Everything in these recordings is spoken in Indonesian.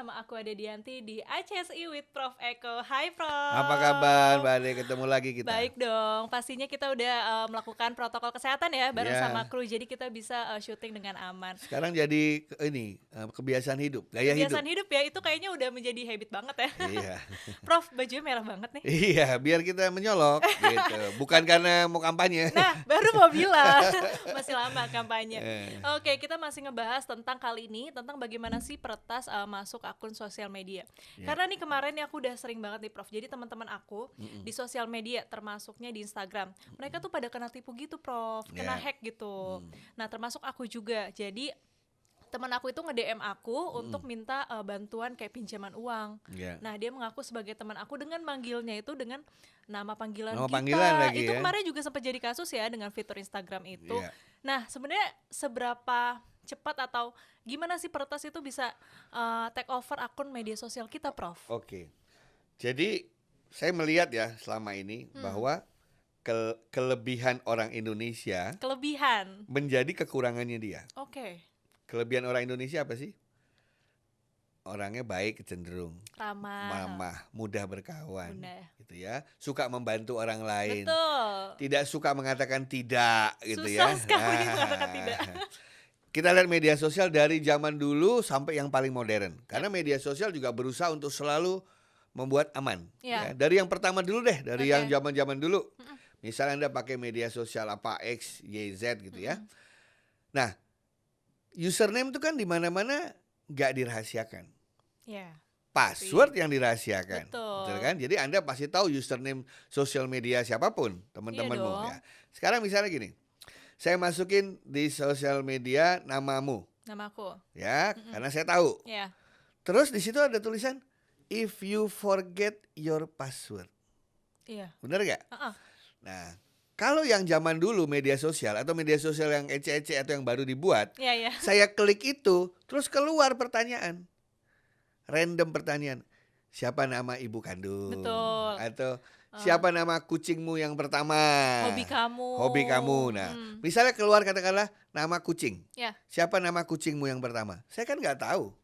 sama aku Ade Dianti di ICSI with Prof Eko. Hai Apa kabar Prof. Mbak Ade, ketemu lagi kita. Baik dong, pastinya kita udah melakukan protokol kesehatan ya bareng sama Ya, kru, jadi kita bisa syuting dengan aman. sekarang jadi kebiasaan hidup, gaya hidup. Kebiasaan hidup ya, itu kayaknya udah menjadi habit banget ya. Iya. Prof, bajunya merah banget nih. Iya, biar kita menyolok gitu. Bukan karena mau kampanye. Nah, baru mau bilang, masih lama kampanye. Eh, Oke, kita masih ngebahas tentang kali ini, tentang bagaimana sih peretas masuk akun sosial media. Ya. Karena nih kemarin nih aku udah sering banget nih Prof, jadi teman-teman aku di sosial media, termasuknya di Instagram, mereka tuh pada kena tipu gitu Prof, kena Ya. hack gitu. Nah, termasuk aku juga, jadi teman aku itu nge-DM aku untuk minta bantuan kayak pinjaman uang. Ya. Nah, dia mengaku sebagai teman aku dengan manggilnya itu dengan nama panggilan Nama kita. panggilan lagi Itu ya. kemarin juga sempat jadi kasus ya dengan fitur Instagram itu. Ya. Nah, sebenarnya seberapa cepat atau gimana sih peretas itu bisa take over akun media sosial kita, Prof? Oke. Jadi saya melihat ya selama ini bahwa kelebihan orang Indonesia Kelebihan. menjadi kekurangannya dia. Oke. Kelebihan orang Indonesia apa sih? Orangnya baik, cenderung Ramah. mudah berkawan, Benar. gitu ya. Suka membantu orang lain. Betul. Tidak suka mengatakan tidak, gitu Susah ya. sekali mengatakan tidak. Kita lihat media sosial dari zaman dulu sampai yang paling modern. Karena media sosial juga berusaha untuk selalu membuat aman. Ya. Ya. Dari yang pertama dulu deh, dari Oke. yang zaman-zaman dulu. Misalnya Anda pakai media sosial apa X, Y, Z gitu ya. Nah, username itu kan di mana-mana nggak dirahasiakan. Ya. Password yang dirahasiakan. Betul. Kan? Jadi Anda pasti tahu username sosial media siapapun, teman-temanmu Iya dong. ya. Sekarang misalnya gini. Saya masukin di sosial media namamu, Nama aku. ya, karena saya tahu. Ya. Terus di situ ada tulisan if you forget your password. Iya. Benar nggak? Heeh. Nah, kalau yang zaman dulu media sosial atau media sosial yang ece-ece atau yang baru dibuat, Iya, iya. saya klik itu, terus keluar pertanyaan. Random pertanyaan. Siapa nama ibu kandung? Betul. Atau siapa nama kucingmu yang pertama? Hobi kamu. Hobi kamu. Nah, misalnya keluar katakanlah nama kucing. Ya. Siapa nama kucingmu yang pertama? Saya kan nggak tahu.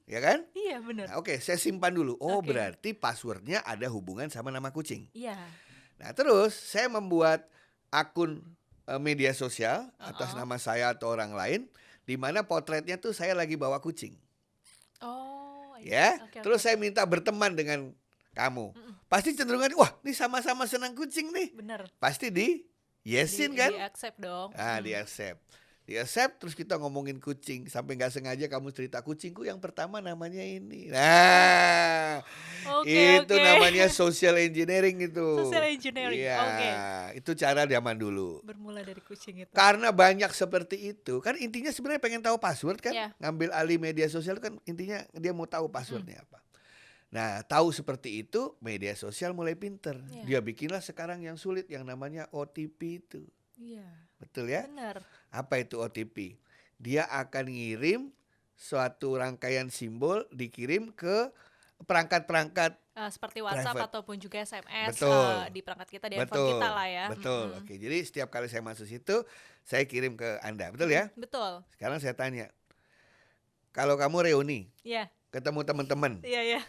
Ya kan? Iya, benar. Nah, oke, saya simpan dulu. Oh, Oke. berarti passwordnya ada hubungan sama nama kucing. Iya. Nah, terus saya membuat akun media sosial atas nama saya atau orang lain, di mana potretnya tuh saya lagi bawa kucing. Oh, Ya, Oke, terus oke. saya minta berteman dengan kamu. Pasti cenderungan, wah, ini sama-sama senang kucing nih. Benar. Pasti di yesin kan? Di accept dong. Di accept. Di accept terus kita ngomongin kucing. Sampai nggak sengaja kamu cerita kucingku yang pertama namanya ini. Nah, Oke, itu oke. namanya social engineering itu. Social engineering, Iya, oke. itu cara zaman dulu. Bermula dari kucing itu. Karena banyak seperti itu. Kan intinya sebenarnya pengen tahu password kan. Iya. Ngambil alih media sosial kan intinya dia mau tahu passwordnya apa. Nah, tahu seperti itu, media sosial mulai pinter. Iya. Dia bikinlah sekarang yang sulit yang namanya OTP itu. Iya. Betul ya? Benar. Apa itu OTP? Dia akan ngirim suatu rangkaian simbol dikirim ke perangkat-perangkat. Seperti WhatsApp Private. ataupun juga SMS Betul. di perangkat kita, di handphone kita lah ya. Betul. Oke, jadi setiap kali saya masuk situ, saya kirim ke Anda. Betul ya? Betul. Sekarang saya tanya. Kalau kamu reuni, Iya. ketemu teman-teman. Iya, iya.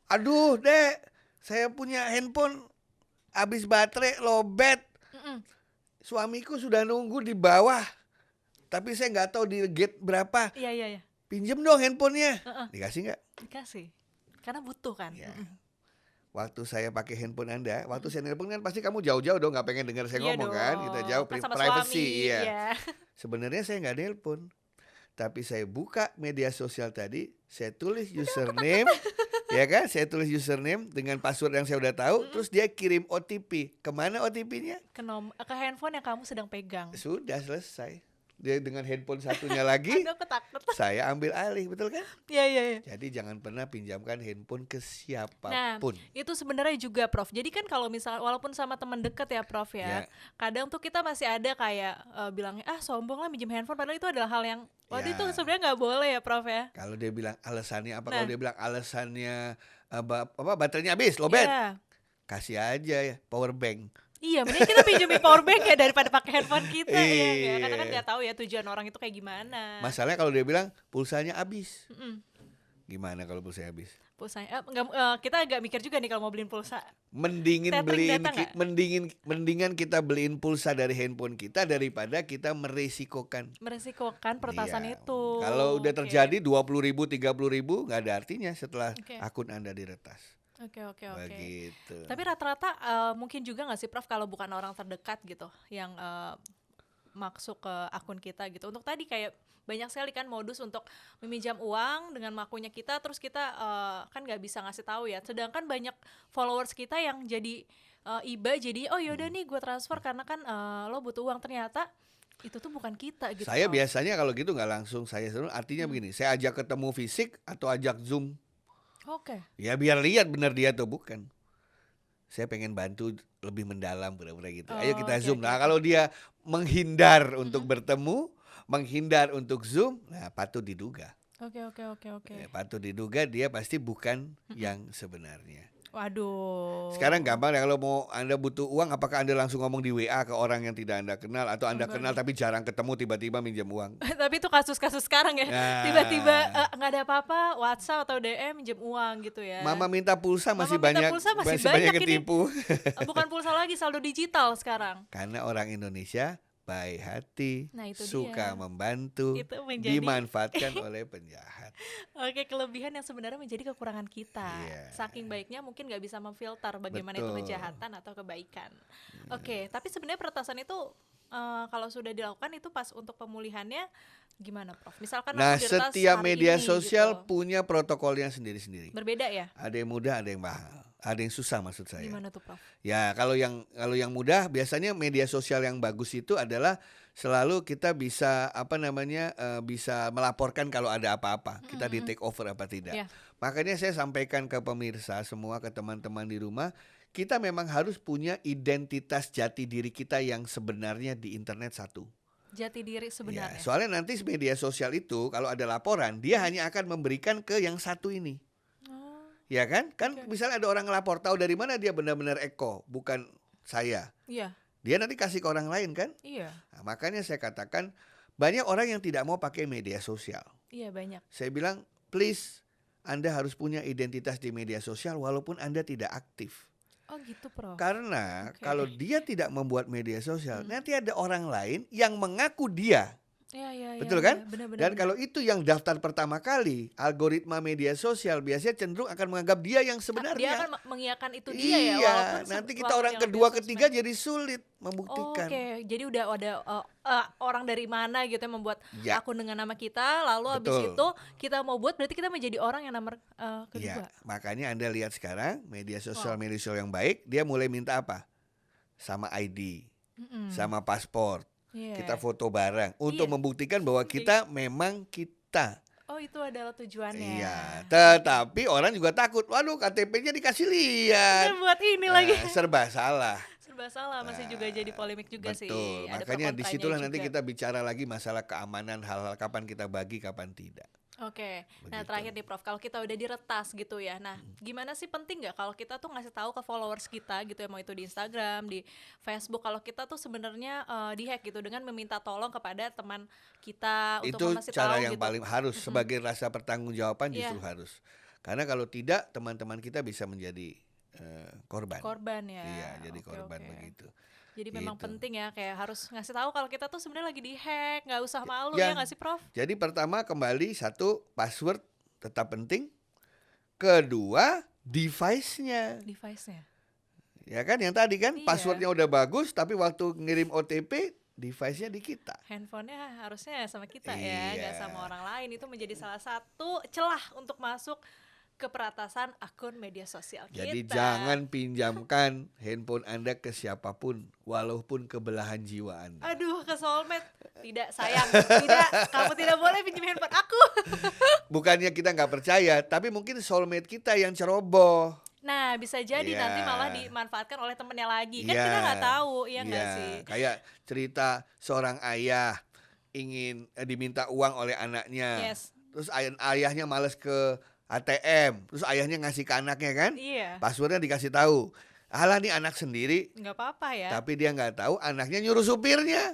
Aduh, Dek, saya punya handphone habis baterai, lowbat. Suamiku sudah nunggu di bawah. Tapi saya nggak tahu di gate berapa. Iya, iya, iya. Pinjem dong handphonenya. Dikasih nggak? Dikasih. Karena butuh kan. Ya. Waktu saya pakai handphone Anda, waktu saya nelpon kan pasti kamu jauh-jauh dong, nggak pengen dengar saya Iya ngomong dong. kan, kita jauh Kan sama privacy, suami, iya. iya. Sebenarnya saya nggak nelpon, tapi saya buka media sosial tadi, saya tulis username, ya kan, saya tulis username dengan password yang saya udah tahu, terus dia kirim OTP, kemana OTP-nya? Ke handphone yang kamu sedang pegang. Sudah selesai. Dia dengan handphone satunya lagi, Aduh, aku takut. saya ambil alih, betul kan? Iya, iya, iya. Jadi jangan pernah pinjamkan handphone ke Nah, siapapun. itu sebenarnya juga Prof. Jadi kan kalau misalnya walaupun sama teman dekat ya Prof ya, Ya. kadang tuh kita masih ada kayak bilangnya sombong lah minjem handphone, padahal itu adalah hal yang waduh Ya. itu sebenarnya nggak boleh ya Prof ya. Kalau dia bilang alasannya apa? Nah. Kalau dia bilang alasannya baterainya habis, lowbat. Iya. Kasih aja ya power bank. Iya, mending kita pinjemin power bank ya daripada pakai handphone kita ya. Iya. Karena kan nggak tahu ya tujuan orang itu kayak gimana. Masalahnya kalau dia bilang pulsanya habis. Gimana kalau pulsa habis? Pulsanya kita agak mikir juga nih kalau mau beliin pulsa. Mendingin Tethering data nggak? mendingan kita beliin pulsa dari handphone kita daripada kita meresikokan. Meresikokan peretasan Iya. itu. Kalau udah Oke. terjadi 20.000, 30.000 nggak ada artinya setelah Oke. akun Anda diretas. Oke. Begitu. Tapi rata-rata mungkin juga nggak sih Prof kalau bukan orang terdekat gitu yang masuk ke akun kita gitu. Untuk tadi kayak banyak sekali kan modus untuk meminjam uang dengan akunnya kita, terus kita kan nggak bisa ngasih tahu ya. Sedangkan banyak followers kita yang jadi iba, jadi oh yaudah nih gue transfer karena kan lo butuh uang, ternyata itu tuh bukan kita gitu. Saya Prof. biasanya kalau gitu nggak langsung saya suruh. Artinya begini, saya ajak ketemu fisik atau ajak Zoom. Oke. Ya biar lihat benar dia atau bukan. Saya pengen bantu lebih mendalam pura-pura gitu. Ayo kita Oke, Zoom. oke, Nah, oke. kalau dia menghindar untuk bertemu, menghindar untuk Zoom, nah patut diduga. Oke. Patut diduga dia pasti bukan yang sebenarnya. Waduh. Sekarang gampang ya, kalau mau Anda butuh uang, apakah Anda langsung ngomong di WA ke orang yang tidak Anda kenal, atau Anda Enggak kenal deh. tapi jarang ketemu tiba-tiba minjem uang? Tapi itu kasus-kasus sekarang ya. Nah. Tiba-tiba nggak ada apa-apa, WhatsApp atau DM minjem uang gitu ya. Mama minta pulsa masih Mama minta banyak, pulsa masih banyak banyak ini. ketipu. Bukan pulsa lagi, saldo digital sekarang. Karena orang Indonesia baik hati, Nah, itu suka dia. membantu, Itu menjadi dimanfaatkan oleh penjahat. Oke, kelebihan yang sebenarnya menjadi kekurangan kita. Iya. Saking baiknya mungkin nggak bisa memfilter bagaimana itu Betul. kejahatan atau kebaikan. Oke, tapi sebenarnya peretasan itu kalau sudah dilakukan itu pas untuk pemulihannya gimana, Prof? Misalkan Nah, aku diretas setiap hari media ini sosial gitu. punya protokolnya sendiri-sendiri. Berbeda ya? Ada yang mudah, ada yang mahal, ada yang susah maksud saya. Gimana tuh, Prof? Ya, kalau yang mudah biasanya media sosial yang bagus itu adalah selalu kita bisa bisa melaporkan kalau ada apa-apa. Kita di take over apa tidak. Iya. Makanya saya sampaikan ke pemirsa semua, ke teman-teman di rumah, kita memang harus punya identitas jati diri kita yang sebenarnya di internet satu. Jati diri Ya, sebenarnya. soalnya nanti media sosial itu kalau ada laporan, dia hanya akan memberikan ke yang satu ini. Oh, Ya kan? Kan Oke. misalnya ada orang ngelapor, tahu dari mana dia benar-benar Eko, bukan saya. iya, Dia nanti kasih ke orang lain kan? iya, Nah, makanya saya katakan banyak orang yang tidak mau pakai media sosial. iya banyak. Saya bilang, please, Anda harus punya identitas di media sosial walaupun Anda tidak aktif. Oh gitu, Prof. Karena Oke. kalau dia tidak membuat media sosial, nanti ada orang lain yang mengaku dia. Iya, Betul kan? Benar-benar. Dan kalau itu yang daftar pertama kali, algoritma media sosial biasanya cenderung akan menganggap dia yang dia sebenarnya. akan mengiyakan itu dia ya, Iya, walaupun nanti kita walaupun orang yang kedua, lebih ketiga sosmed. jadi sulit membuktikan. Oke, jadi udah ada orang dari mana gitu yang membuat Ya. akun dengan nama kita, lalu habis Betul. itu kita mau buat, berarti kita menjadi orang yang nomor kedua. Ya, makanya Anda lihat sekarang media sosial Wow. media sosial yang baik, dia mulai minta apa? Sama ID, Mm-mm. sama paspor. Iya. Kita foto bareng untuk Iya. membuktikan bahwa kita memang kita. Oh, itu adalah tujuannya. Iya, tetapi orang juga takut. Waduh, KTP-nya dikasih lihat. Kita buat ini Nah, lagi. serba salah. Serba salah, masih juga jadi polemik juga sih. Betul. Ada Makanya pro kontranya disitulah nanti juga. kita bicara lagi masalah keamanan, hal-hal kapan kita bagi, kapan tidak. Oke, nah Begitu. terakhir nih Prof, kalau kita udah diretas gitu ya, nah gimana sih, penting nggak kalau kita tuh ngasih tahu ke followers kita gitu ya, mau itu di Instagram, di Facebook, kalau kita tuh sebenarnya dihack gitu dengan meminta tolong kepada teman kita untuk Itu mengasih cara tahu yang gitu. paling harus sebagai rasa pertanggungjawaban justru Iya. harus. Karena kalau tidak teman-teman kita bisa menjadi korban. Korban ya. Iya, jadi Oke, korban oke. begitu. Jadi memang Gitu. penting ya, kayak harus ngasih tahu kalau kita tuh sebenarnya lagi dihack, nggak usah malu Ya. ya nggak sih Prof? Jadi pertama kembali satu password tetap penting. Kedua device-nya. Device-nya. Ya kan yang tadi kan Iya. passwordnya udah bagus tapi waktu ngirim OTP device-nya di kita. Handphonenya harusnya sama kita ya, nggak Iya. sama orang lain. Itu menjadi salah satu celah untuk masuk ke peratasan akun media sosial kita. Jadi jangan pinjamkan handphone Anda ke siapapun walaupun kebelahan jiwa Anda. Aduh, ke soulmate. Tidak, sayang. Tidak, kamu tidak boleh pinjam handphone aku. Bukannya kita nggak percaya, tapi mungkin soulmate kita yang ceroboh. Nah, bisa jadi Iya. nanti malah dimanfaatkan oleh temennya lagi. Kan Iya. kita nggak tahu, iya nggak Iya, sih? kayak cerita seorang ayah ingin diminta uang oleh anaknya. Yes. Terus ayahnya males ke ATM, terus ayahnya ngasih ke anaknya kan? Iya, Passwordnya dikasih tahu. Alah nih anak sendiri, nggak apa-apa ya. tapi dia nggak tahu anaknya nyuruh supirnya.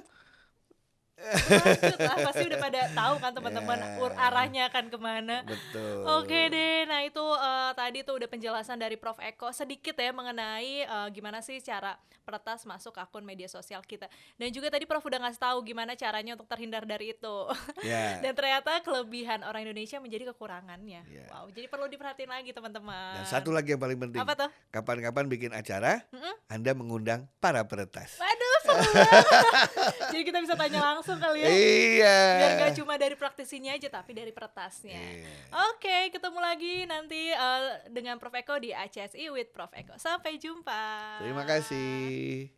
Berlanjut lah, pasti udah pada tahu kan teman-teman Ya, arahnya akan kemana. Oke betul. deh, nah itu tadi tuh udah penjelasan dari Prof. Eko sedikit ya mengenai gimana sih cara peretas masuk akun media sosial kita. Dan juga tadi Prof udah ngasih tahu gimana caranya untuk terhindar dari itu. Ya, Dan ternyata kelebihan orang Indonesia menjadi kekurangannya. ya. Wow, jadi perlu diperhatiin lagi Dan teman-teman. satu lagi yang paling penting, Apa tuh? kapan-kapan bikin acara, Mm-mm. Anda mengundang para peretas. Waduh, seru banget. Jadi kita bisa tanya langsung kali ya. Iya. Biar gak cuma dari praktisinya aja tapi dari peretasnya. Iya. Oke, ketemu lagi nanti dengan Prof Eko di ACSI with Prof Eko. Sampai jumpa. Terima kasih.